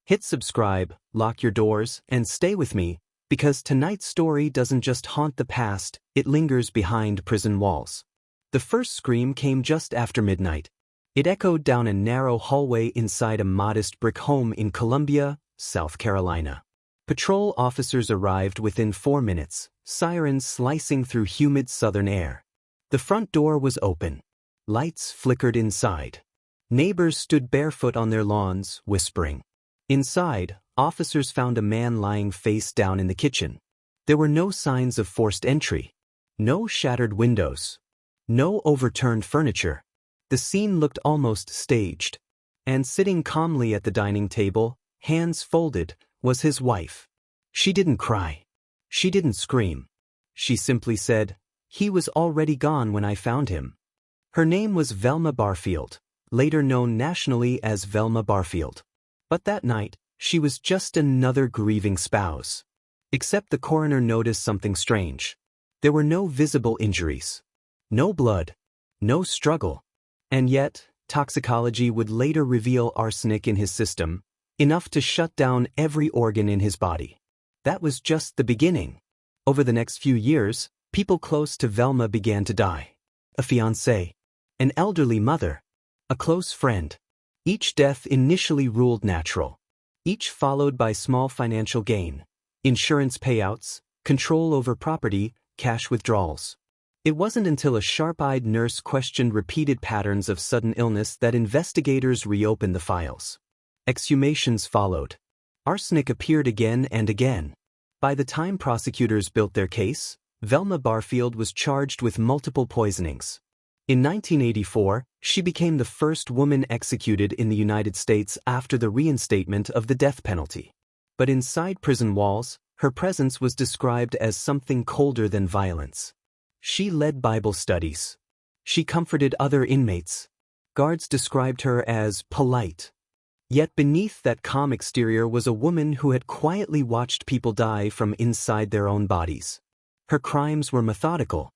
Hit subscribe, lock your doors, and stay with me, because tonight's story doesn't just haunt the past, it lingers behind prison walls. The first scream came just after midnight. It echoed down a narrow hallway inside a modest brick home in Columbia, South Carolina. Patrol officers arrived within 4 minutes, sirens slicing through humid southern air. The front door was open. Lights flickered inside. Neighbors stood barefoot on their lawns, whispering. Inside, officers found a man lying face down in the kitchen. There were no signs of forced entry. No shattered windows. No overturned furniture. The scene looked almost staged. And sitting calmly at the dining table, hands folded, was his wife. She didn't cry. She didn't scream. She simply said, "He was already gone when I found him." Her name was Velma Barfield, later known nationally as Velma Barfield. But that night, she was just another grieving spouse. Except the coroner noticed something strange. There were no visible injuries. No blood. No struggle. And yet, toxicology would later reveal arsenic in his system, enough to shut down every organ in his body. That was just the beginning. Over the next few years, people close to Velma began to die. A fiancé. An elderly mother. A close friend. Each death initially ruled natural. Each followed by small financial gain. Insurance payouts, control over property, cash withdrawals. It wasn't until a sharp-eyed nurse questioned repeated patterns of sudden illness that investigators reopened the files. Exhumations followed. Arsenic appeared again and again. By the time prosecutors built their case, Velma Barfield was charged with multiple poisonings. In 1984, she became the first woman executed in the United States after the reinstatement of the death penalty. But inside prison walls, her presence was described as something colder than violence. She led Bible studies. She comforted other inmates. Guards described her as polite. Yet beneath that calm exterior was a woman who had quietly watched people die from inside their own bodies. Her crimes were methodical,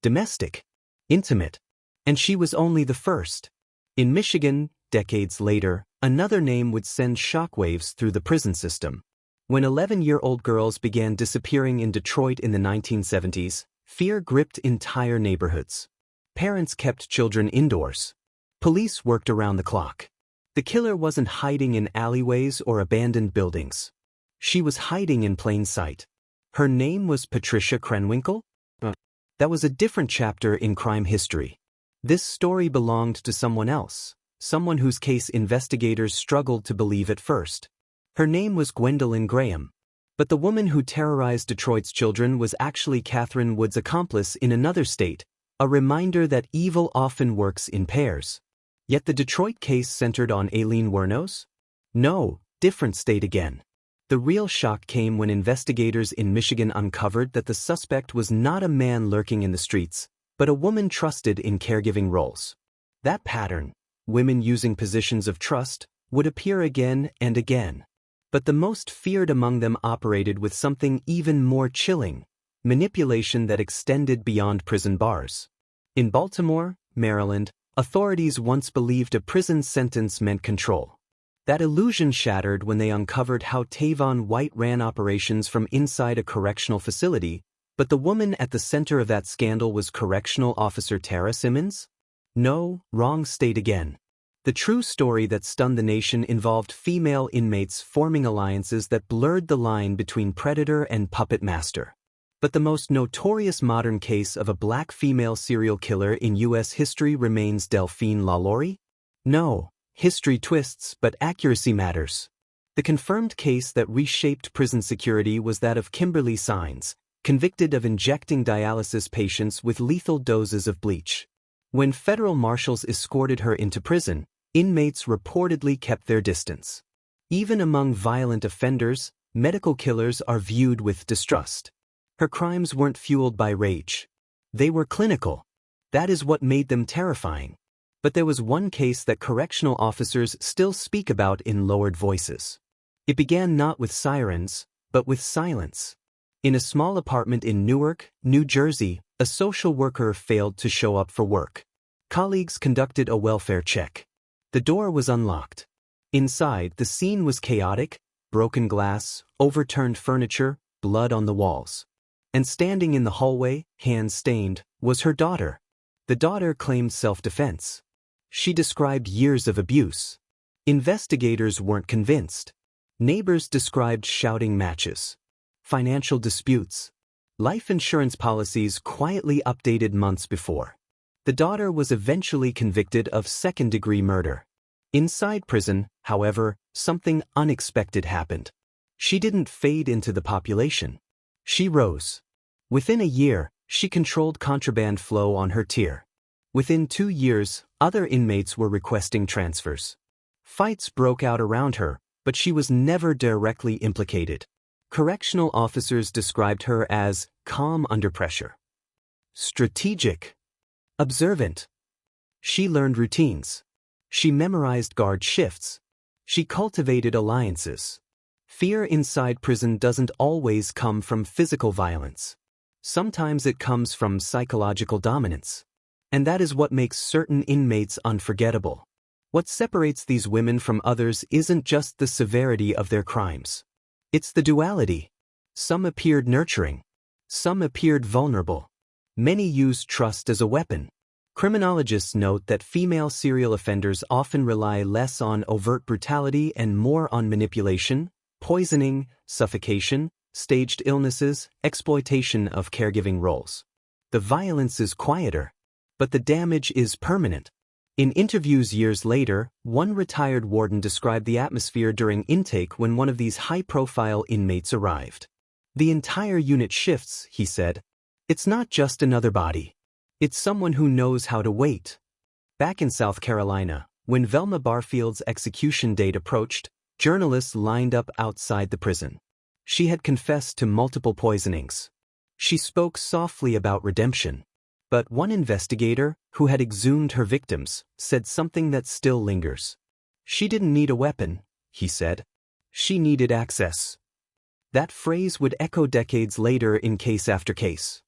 domestic, intimate. And she was only the first. In Michigan, decades later, another name would send shockwaves through the prison system. When 11-year-old girls began disappearing in Detroit in the 1970s, fear gripped entire neighborhoods. Parents kept children indoors. Police worked around the clock. The killer wasn't hiding in alleyways or abandoned buildings. She was hiding in plain sight. Her name was Patricia Krenwinkel? That was a different chapter in crime history. This story belonged to someone else, someone whose case investigators struggled to believe at first. Her name was Gwendolyn Graham. But the woman who terrorized Detroit's children was actually Catherine Wood's accomplice in another state, a reminder that evil often works in pairs. Yet the Detroit case centered on Aileen Wuornos? No, different state again. The real shock came when investigators in Michigan uncovered that the suspect was not a man lurking in the streets, but a woman trusted in caregiving roles. That pattern, women using positions of trust, would appear again and again. But the most feared among them operated with something even more chilling, manipulation that extended beyond prison bars. In Baltimore, Maryland, authorities once believed a prison sentence meant control. That illusion shattered when they uncovered how Tavon White ran operations from inside a correctional facility. But the woman at the center of that scandal was Correctional Officer Tara Simmons? No, wrong state again. The true story that stunned the nation involved female inmates forming alliances that blurred the line between predator and puppet master. But the most notorious modern case of a black female serial killer in U.S. history remains Delphine LaLaurie? No, history twists, but accuracy matters. The confirmed case that reshaped prison security was that of Kimberly Sines, convicted of injecting dialysis patients with lethal doses of bleach. When federal marshals escorted her into prison, inmates reportedly kept their distance. Even among violent offenders, medical killers are viewed with distrust. Her crimes weren't fueled by rage. They were clinical. That is what made them terrifying. But there was one case that correctional officers still speak about in lowered voices. It began not with sirens, but with silence. In a small apartment in Newark, New Jersey, a social worker failed to show up for work. Colleagues conducted a welfare check. The door was unlocked. Inside, the scene was chaotic: broken glass, overturned furniture, blood on the walls. And standing in the hallway, hands stained, was her daughter. The daughter claimed self-defense. She described years of abuse. Investigators weren't convinced. Neighbors described shouting matches, financial disputes, life insurance policies quietly updated months before. The daughter was eventually convicted of second-degree murder. Inside prison, however, something unexpected happened. She didn't fade into the population. She rose. Within a year, she controlled contraband flow on her tier. Within 2 years, other inmates were requesting transfers. Fights broke out around her, but she was never directly implicated. Correctional officers described her as calm under pressure, strategic, observant. She learned routines. She memorized guard shifts. She cultivated alliances. Fear inside prison doesn't always come from physical violence. Sometimes it comes from psychological dominance. And that is what makes certain inmates unforgettable. What separates these women from others isn't just the severity of their crimes. It's the duality. Some appeared nurturing. Some appeared vulnerable. Many used trust as a weapon. Criminologists note that female serial offenders often rely less on overt brutality and more on manipulation, poisoning, suffocation, staged illnesses, exploitation of caregiving roles. The violence is quieter, but the damage is permanent. In interviews years later, one retired warden described the atmosphere during intake when one of these high-profile inmates arrived. "The entire unit shifts," he said. "It's not just another body. It's someone who knows how to wait." Back in South Carolina, when Velma Barfield's execution date approached, journalists lined up outside the prison. She had confessed to multiple poisonings. She spoke softly about redemption. But one investigator, who had exhumed her victims, said something that still lingers. "She didn't need a weapon," he said. "She needed access." That phrase would echo decades later in case after case.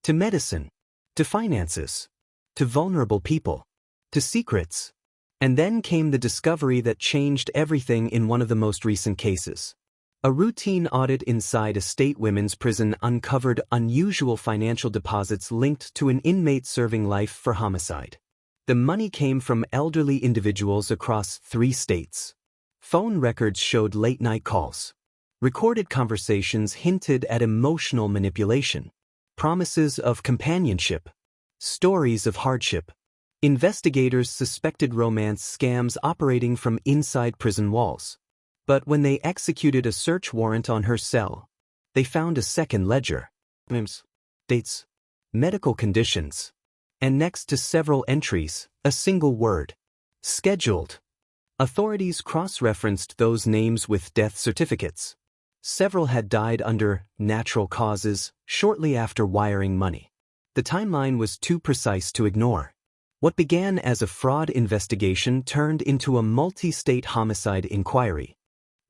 To medicine, to finances, to vulnerable people, to secrets. And then came the discovery that changed everything in one of the most recent cases. A routine audit inside a state women's prison uncovered unusual financial deposits linked to an inmate serving life for homicide. The money came from elderly individuals across 3 states. Phone records showed late-night calls. Recorded conversations hinted at emotional manipulation. Promises of companionship. Stories of hardship. Investigators suspected romance scams operating from inside prison walls. But when they executed a search warrant on her cell, they found a second ledger. Names, dates, medical conditions, and next to several entries, a single word: scheduled. Authorities cross-referenced those names with death certificates. Several had died under natural causes shortly after wiring money. The timeline was too precise to ignore. What began as a fraud investigation turned into a multi-state homicide inquiry.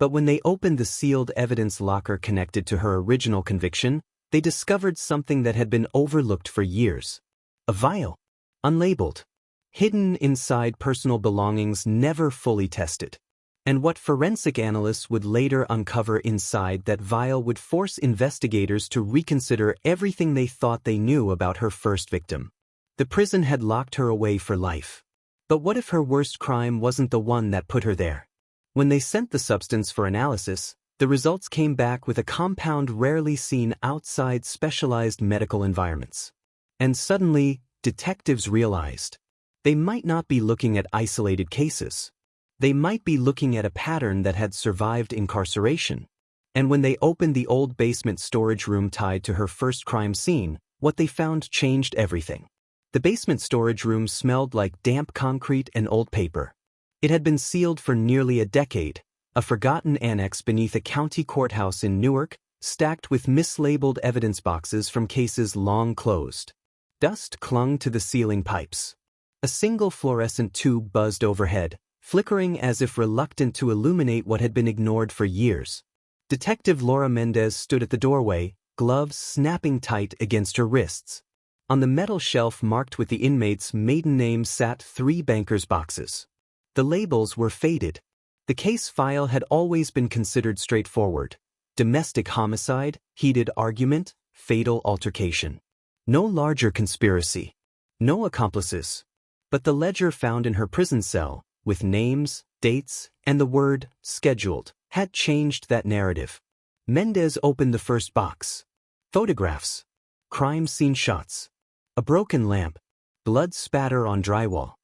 But when they opened the sealed evidence locker connected to her original conviction, they discovered something that had been overlooked for years. A vial, unlabeled, hidden inside personal belongings never fully tested. And what forensic analysts would later uncover inside that vial would force investigators to reconsider everything they thought they knew about her first victim. The prison had locked her away for life. But what if her worst crime wasn't the one that put her there? When they sent the substance for analysis, the results came back with a compound rarely seen outside specialized medical environments. And suddenly, detectives realized they might not be looking at isolated cases. They might be looking at a pattern that had survived incarceration. And when they opened the old basement storage room tied to her first crime scene, what they found changed everything. The basement storage room smelled like damp concrete and old paper. It had been sealed for nearly a decade, a forgotten annex beneath a county courthouse in Newark, stacked with mislabeled evidence boxes from cases long closed. Dust clung to the ceiling pipes. A single fluorescent tube buzzed overhead, flickering as if reluctant to illuminate what had been ignored for years. Detective Laura Mendez stood at the doorway, gloves snapping tight against her wrists. On the metal shelf marked with the inmate's maiden name sat 3 bankers' boxes. The labels were faded. The case file had always been considered straightforward. Domestic homicide, heated argument, fatal altercation. No larger conspiracy. No accomplices. But the ledger found in her prison cell, with names, dates, and the word scheduled, had changed that narrative. Mendez opened the first box. Photographs. Crime scene shots. A broken lamp. Blood spatter on drywall.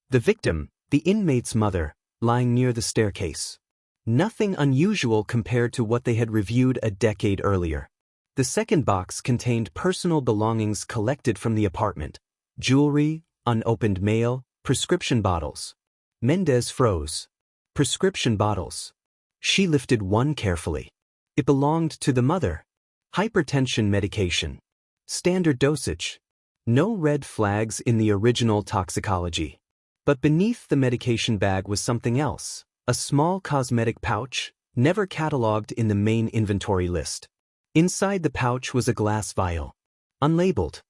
The victim, the inmate's mother, lying near the staircase. Nothing unusual compared to what they had reviewed a decade earlier. The second box contained personal belongings collected from the apartment. Jewelry, unopened mail, prescription bottles. Mendez froze. Prescription bottles. She lifted one carefully. It belonged to the mother. Hypertension medication. Standard dosage. No red flags in the original toxicology. But beneath the medication bag was something else, a small cosmetic pouch, never catalogued in the main inventory list. Inside the pouch was a glass vial. Unlabeled.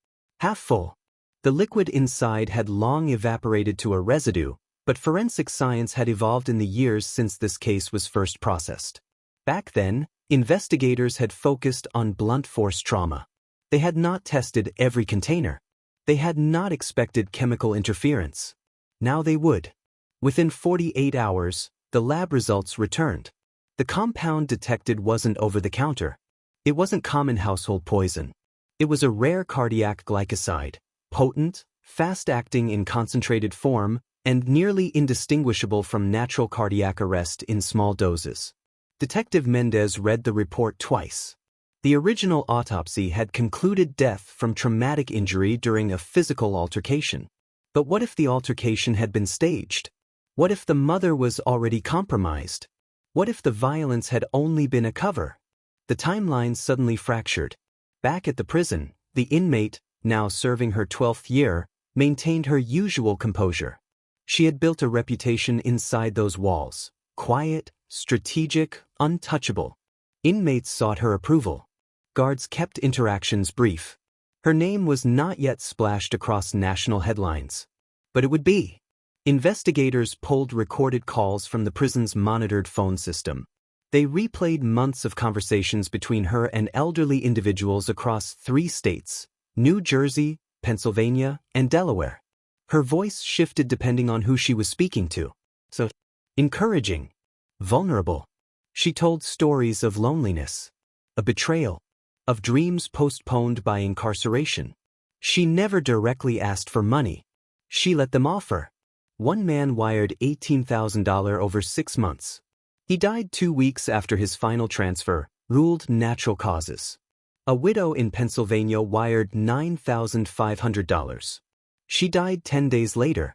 Half full. The liquid inside had long evaporated to a residue, but forensic science had evolved in the years since this case was first processed. Back then, investigators had focused on blunt force trauma. They had not tested every container. They had not expected chemical interference. Now they would. Within 48 hours, the lab results returned. The compound detected wasn't over-the-counter. It wasn't common household poison. It was a rare cardiac glycoside, potent, fast-acting in concentrated form, and nearly indistinguishable from natural cardiac arrest in small doses. Detective Mendez read the report twice. The original autopsy had concluded death from traumatic injury during a physical altercation. But what if the altercation had been staged? What if the mother was already compromised? What if the violence had only been a cover? The timeline suddenly fractured. Back at the prison, the inmate, now serving her 12th year, maintained her usual composure. She had built a reputation inside those walls. Quiet, strategic, untouchable. Inmates sought her approval. Guards kept interactions brief. Her name was not yet splashed across national headlines. But it would be. Investigators pulled recorded calls from the prison's monitored phone system. They replayed months of conversations between her and elderly individuals across 3 states, New Jersey, Pennsylvania, and Delaware. Her voice shifted depending on who she was speaking to. So, encouraging, vulnerable. She told stories of loneliness, a betrayal, of dreams postponed by incarceration. She never directly asked for money. She let them offer. One man wired $18,000 over 6 months. He died 2 weeks after his final transfer, ruled natural causes. A widow in Pennsylvania wired $9,500. She died 10 days later.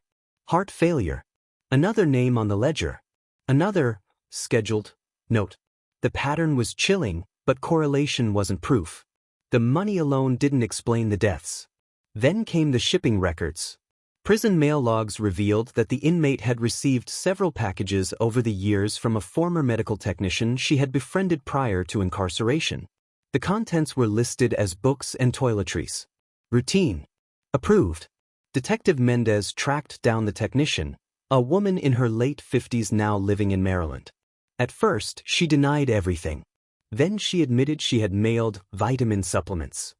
Heart failure. Another name on the ledger. Another, scheduled, note. The pattern was chilling, but correlation wasn't proof. The money alone didn't explain the deaths. Then came the shipping records. Prison mail logs revealed that the inmate had received several packages over the years from a former medical technician she had befriended prior to incarceration. The contents were listed as books and toiletries. Routine. Approved. Detective Mendez tracked down the technician, a woman in her late 50s now living in Maryland. At first, she denied everything. Then she admitted she had mailed vitamin supplements.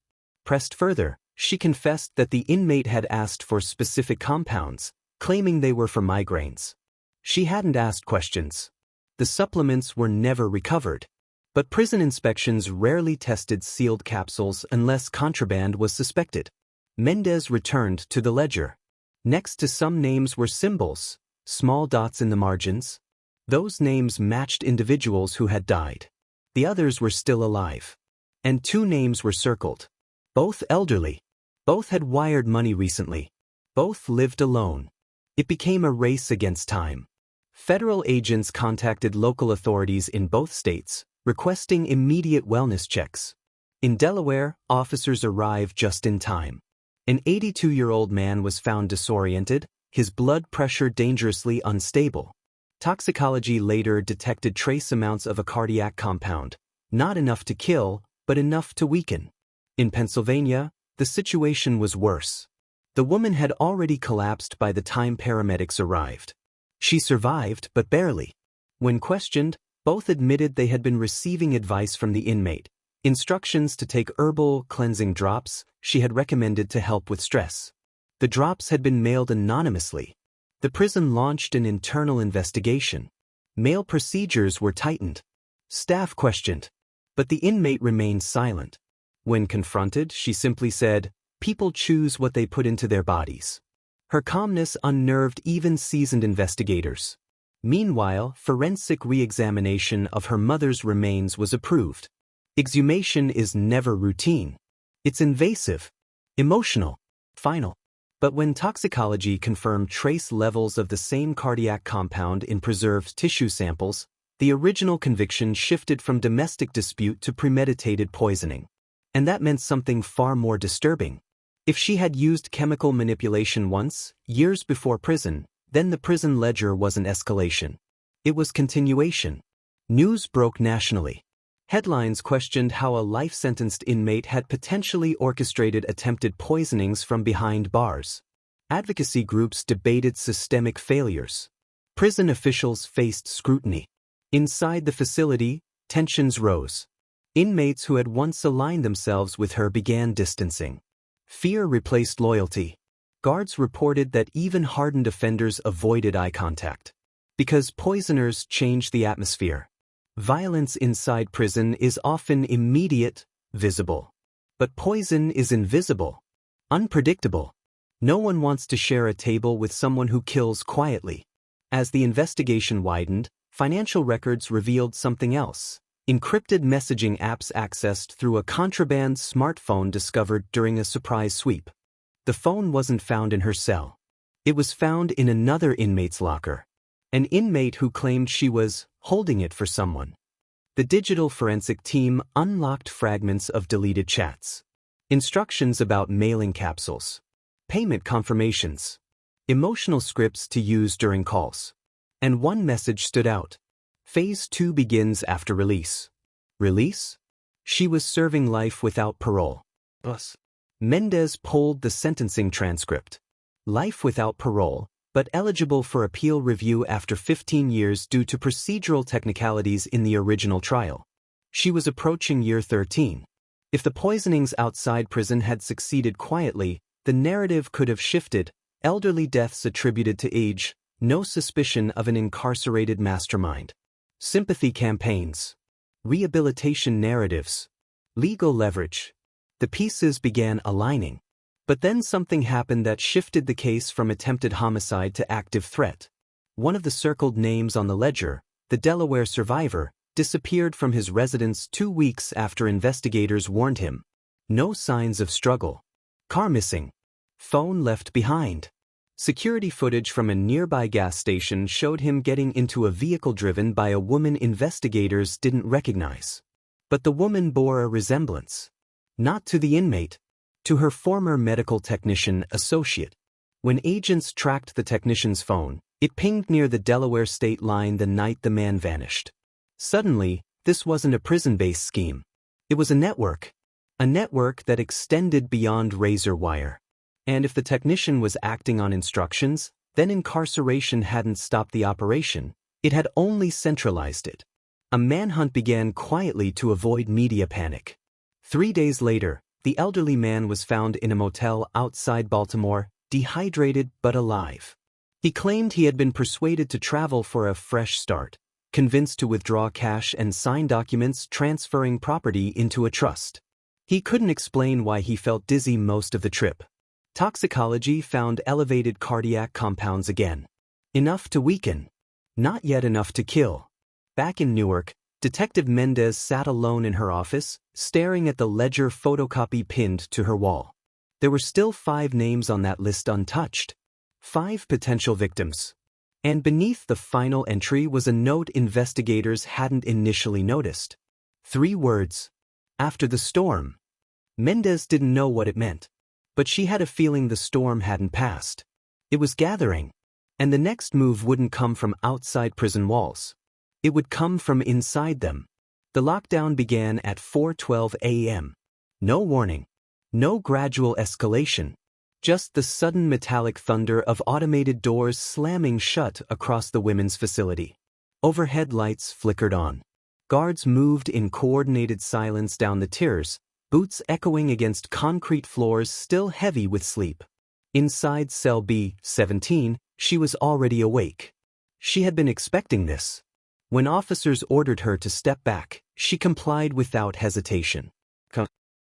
Pressed further, she confessed that the inmate had asked for specific compounds, claiming they were for migraines. She hadn't asked questions. The supplements were never recovered. But prison inspections rarely tested sealed capsules unless contraband was suspected. Mendez returned to the ledger. Next to some names were symbols, small dots in the margins. Those names matched individuals who had died. The others were still alive. And 2 names were circled. Both elderly. Both had wired money recently. Both lived alone. It became a race against time. Federal agents contacted local authorities in both states, requesting immediate wellness checks. In Delaware, officers arrived just in time. An 82-year-old man was found disoriented, his blood pressure dangerously unstable. Toxicology later detected trace amounts of a cardiac compound, not enough to kill, but enough to weaken. In Pennsylvania, the situation was worse. The woman had already collapsed by the time paramedics arrived. She survived, but barely. When questioned, both admitted they had been receiving advice from the inmate, instructions to take herbal cleansing drops she had recommended to help with stress. The drops had been mailed anonymously. The prison launched an internal investigation. Mail procedures were tightened. Staff questioned. But the inmate remained silent. When confronted, she simply said, "People choose what they put into their bodies." Her calmness unnerved even seasoned investigators. Meanwhile, forensic re-examination of her mother's remains was approved. Exhumation is never routine. It's invasive, emotional, final. But when toxicology confirmed trace levels of the same cardiac compound in preserved tissue samples, the original conviction shifted from domestic dispute to premeditated poisoning. And that meant something far more disturbing. If she had used chemical manipulation once, years before prison, then the prison ledger wasn't escalation. It was continuation. News broke nationally. Headlines questioned how a life-sentenced inmate had potentially orchestrated attempted poisonings from behind bars. Advocacy groups debated systemic failures. Prison officials faced scrutiny. Inside the facility, tensions rose. Inmates who had once aligned themselves with her began distancing. Fear replaced loyalty. Guards reported that even hardened offenders avoided eye contact. Because poisoners change the atmosphere. Violence inside prison is often immediate, visible. But poison is invisible, unpredictable. No one wants to share a table with someone who kills quietly. As the investigation widened, financial records revealed something else. Encrypted messaging apps accessed through a contraband smartphone discovered during a surprise sweep. The phone wasn't found in her cell. It was found in another inmate's locker. An inmate who claimed she was holding it for someone. The digital forensic team unlocked fragments of deleted chats. Instructions about mailing capsules. Payment confirmations. Emotional scripts to use during calls. And one message stood out. Phase 2 begins after release. Release? She was serving life without parole. Mendez pulled the sentencing transcript. Life without parole, but eligible for appeal review after 15 years due to procedural technicalities in the original trial. She was approaching year 13. If the poisonings outside prison had succeeded quietly, the narrative could have shifted. Elderly deaths attributed to age, no suspicion of an incarcerated mastermind. Sympathy campaigns. Rehabilitation narratives. Legal leverage. The pieces began aligning. But then something happened that shifted the case from attempted homicide to active threat. One of the circled names on the ledger, the Delaware survivor, disappeared from his residence 2 weeks after investigators warned him. No signs of struggle. Car missing. Phone left behind. Security footage from a nearby gas station showed him getting into a vehicle driven by a woman investigators didn't recognize. But the woman bore a resemblance. Not to the inmate. To her former medical technician associate. When agents tracked the technician's phone, it pinged near the Delaware state line the night the man vanished. Suddenly, this wasn't a prison-based scheme. It was a network. A network that extended beyond razor wire. And if the technician was acting on instructions, then incarceration hadn't stopped the operation, it had only centralized it. A manhunt began quietly to avoid media panic. 3 days later, the elderly man was found in a motel outside Baltimore, dehydrated but alive. He claimed he had been persuaded to travel for a fresh start, convinced to withdraw cash and sign documents transferring property into a trust. He couldn't explain why he felt dizzy most of the trip. Toxicology found elevated cardiac compounds again. Enough to weaken. Not yet enough to kill. Back in Newark, Detective Mendez sat alone in her office, staring at the ledger photocopy pinned to her wall. There were still 5 names on that list untouched. 5 potential victims. And beneath the final entry was a note investigators hadn't initially noticed. 3 words. After the storm. Mendez didn't know what it meant. But she had a feeling the storm hadn't passed. It was gathering. And the next move wouldn't come from outside prison walls. It would come from inside them. The lockdown began at 4:12 a.m. No warning. No gradual escalation. Just the sudden metallic thunder of automated doors slamming shut across the women's facility. Overhead lights flickered on. Guards moved in coordinated silence down the tiers, boots echoing against concrete floors still heavy with sleep. Inside cell B-17, she was already awake. She had been expecting this. When officers ordered her to step back, she complied without hesitation.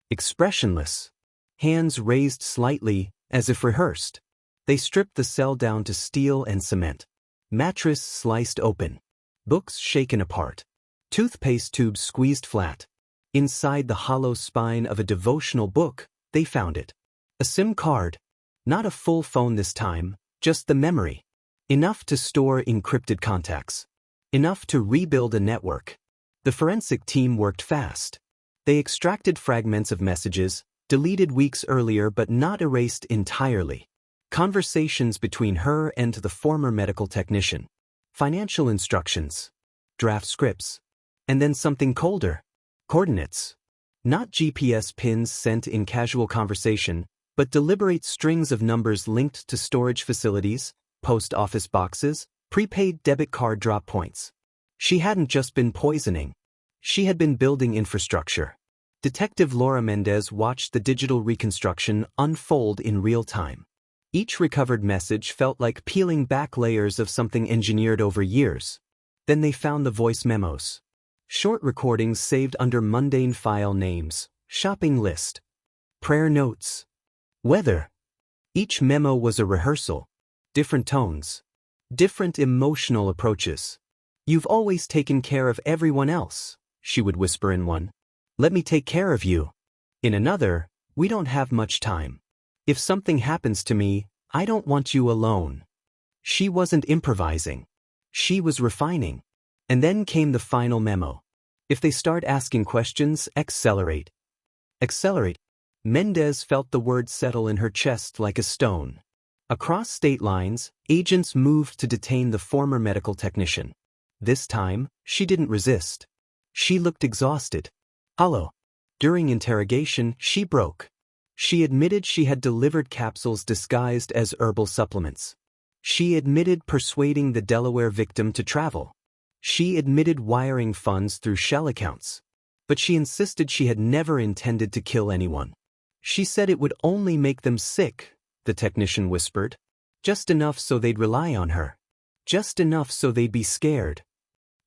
Expressionless. Hands raised slightly, as if rehearsed. They stripped the cell down to steel and cement. Mattress sliced open. Books shaken apart. Toothpaste tubes squeezed flat. Inside the hollow spine of a devotional book, they found it. A SIM card. Not a full phone this time, just the memory. Enough to store encrypted contacts. Enough to rebuild a network. The forensic team worked fast. They extracted fragments of messages, deleted weeks earlier but not erased entirely. Conversations between her and the former medical technician. Financial instructions. Draft scripts. And then something colder. Coordinates. Not GPS pins sent in casual conversation, but deliberate strings of numbers linked to storage facilities, post office boxes, prepaid debit card drop points. She hadn't just been poisoning. She had been building infrastructure. Detective Laura Mendez watched the digital reconstruction unfold in real time. Each recovered message felt like peeling back layers of something engineered over years. Then they found the voice memos. Short recordings saved under mundane file names, shopping list, prayer notes, weather. Each memo was a rehearsal. Different tones. Different emotional approaches. "You've always taken care of everyone else," she would whisper in one. "Let me take care of you." In another, "We don't have much time. If something happens to me, I don't want you alone." She wasn't improvising. She was refining. And then came the final memo. "If they start asking questions, accelerate." Accelerate. Mendez felt the word settle in her chest like a stone. Across state lines, agents moved to detain the former medical technician. This time, she didn't resist. She looked exhausted. Hollow. During interrogation, she broke. She admitted she had delivered capsules disguised as herbal supplements. She admitted persuading the Delaware victim to travel. She admitted wiring funds through shell accounts. But she insisted she had never intended to kill anyone. She said it would only make them sick, the technician whispered. Just enough so they'd rely on her. Just enough so they'd be scared.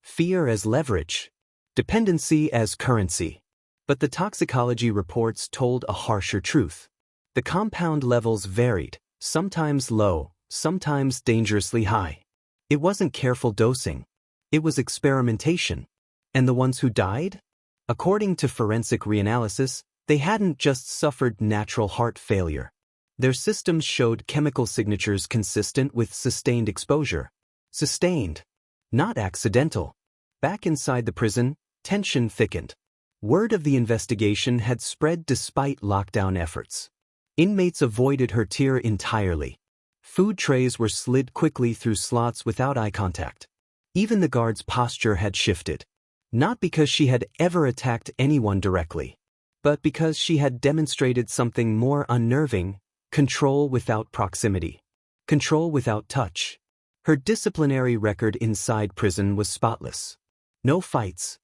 Fear as leverage. Dependency as currency. But the toxicology reports told a harsher truth. The compound levels varied, sometimes low, sometimes dangerously high. It wasn't careful dosing. It was experimentation. And the ones who died? According to forensic reanalysis, they hadn't just suffered natural heart failure. Their systems showed chemical signatures consistent with sustained exposure. Sustained. Not accidental. Back inside the prison, tension thickened. Word of the investigation had spread despite lockdown efforts. Inmates avoided her tier entirely. Food trays were slid quickly through slots without eye contact. Even the guard's posture had shifted. Not because she had ever attacked anyone directly, but because she had demonstrated something more unnerving: control without proximity. Control without touch. Her disciplinary record inside prison was spotless. No fights.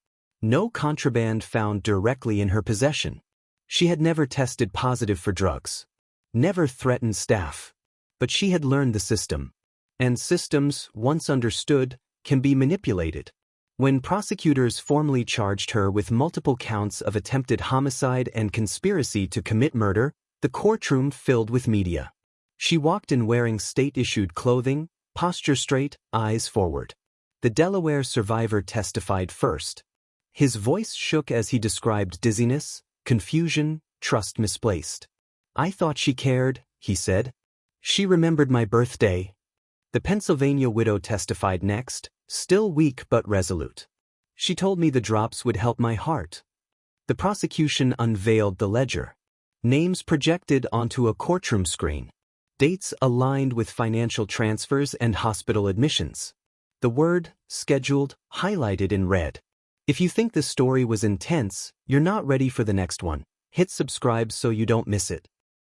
No contraband found directly in her possession. She had never tested positive for drugs. Never threatened staff. But she had learned the system. And systems, once understood, can be manipulated. When prosecutors formally charged her with multiple counts of attempted homicide and conspiracy to commit murder, the courtroom filled with media. She walked in wearing state-issued clothing, posture straight, eyes forward. The Delaware survivor testified first. His voice shook as he described dizziness, confusion, trust misplaced. "I thought she cared," he said. "She remembered my birthday." The Pennsylvania widow testified next, still weak but resolute. "She told me the drops would help my heart." The prosecution unveiled the ledger. Names projected onto a courtroom screen. Dates aligned with financial transfers and hospital admissions. The word, scheduled, highlighted in red. If you think the story was intense, you're not ready for the next one. Hit subscribe so you don't miss it.